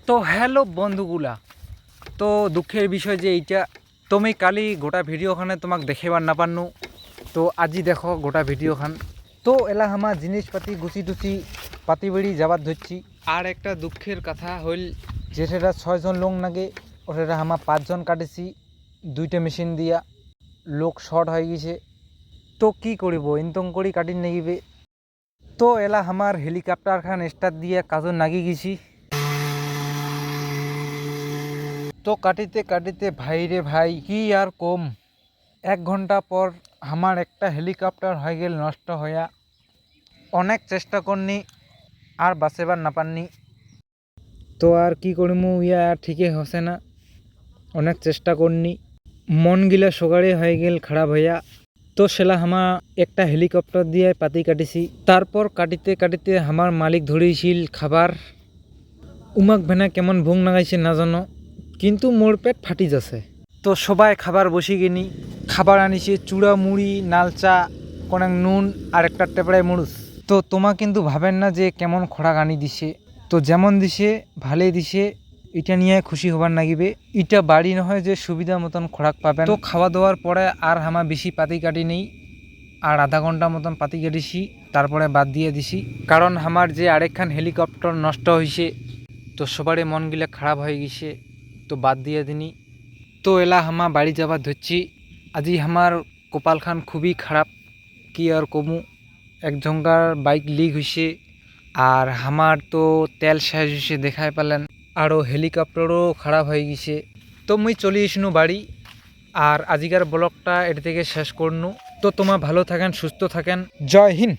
তো হ্যালো বন্ধুগুলা, তো দুঃখের বিষয় যে এইটা তুমি কালি গোটা ভিডিওখানে তোমাক দেখাবার না পারনু। তো আজি দেখো গোটা ভিডিওখান। তো এলা আমার জিনিসপাতি গুছি টুচি পাতি বেড়ি যাবার ধরছি। আর একটা দুঃখের কথা হইল যে সেটা 6জন লোক নাগে, ওটা আমার 5জন কাটেছি 2টা মেশিন দিয়া। লোক শর্ট হয়ে গেছে, তো কি করিব ইনতং করি কাটি নেগিবে। তো এলা আমার হেলিকপ্টার খান স্টার্ট দিয়ে কাজও নাগি গেছি। তো কাটিতে কাটিতে ভাই রে ভাই কি আর কম, 1 ঘন্টা পর আমার একটা হেলিকপ্টার হয়ে গেল নষ্ট হইয়া। অনেক চেষ্টা করনি আর বাঁচাবার না পারনি। তো আর কি করিমু, ইয়া আর ঠিকই হসে না। অনেক চেষ্টা করনি, মন গিলা সকালে হয়ে গেল খারাপ হইয়া। তো সেলা হামা একটা হেলিকপ্টার দিয়ে পাতি কাটিছি। তারপর কাটিতে কাটিতে আমার মালিক ধরেছিল খাবার। উমাক ভেনা কেমন ভুং লাগাইছে না জানো, কিন্তু মোর পেট ফাটি যাচ্ছে। তো সবাই খাবার বসি গেনি। খাবার আনিছে চূড়া মুড়ি, নালচা, কোনাক নুন আর একটা টেপড়াই মরুচ। তো তোমা কিন্তু ভাবেন না যে কেমন খোরাক আনি দিছে। তো যেমন দিছে ভালোই দিছে, এটা নিয়ে খুশি হবার নাগিবে। এটা বাড়ি নহয় যে সুবিধা মতন খোরাক পাবেন। তো খাওয়া দাওয়ার পরে আর হামা বেশি পাতি কাটি নেই, আর আধা ঘন্টা মতন পাতি কাটিছি, তারপরে বাদ দিয়ে দিছি। কারণ আমার যে আরেকখান হেলিকপ্টার নষ্ট হয়েছে, তো সবারই মনগুলা খারাপ হয়ে গেছে, তো বাদ দিয়ে দিনি। তো এলা হামা বাড়ি যাবার ধরছি। আজি আমার কপাল খান খুবই খারাপ, কি আর কমু। একজনকার বাইক লিক হয়েছে, আর আমার তো তেল শেষ হয়েছে দেখাই পেলেন, আরও হেলিকপ্টারও খারাপ হয়ে গেছে। তো মুই চলে আসনু বাড়ি, আর আজিকার ব্লগটা এর থেকে শেষ করনু। তো তোমার ভালো থাকেন, সুস্থ থাকেন, জয় হিন্দ।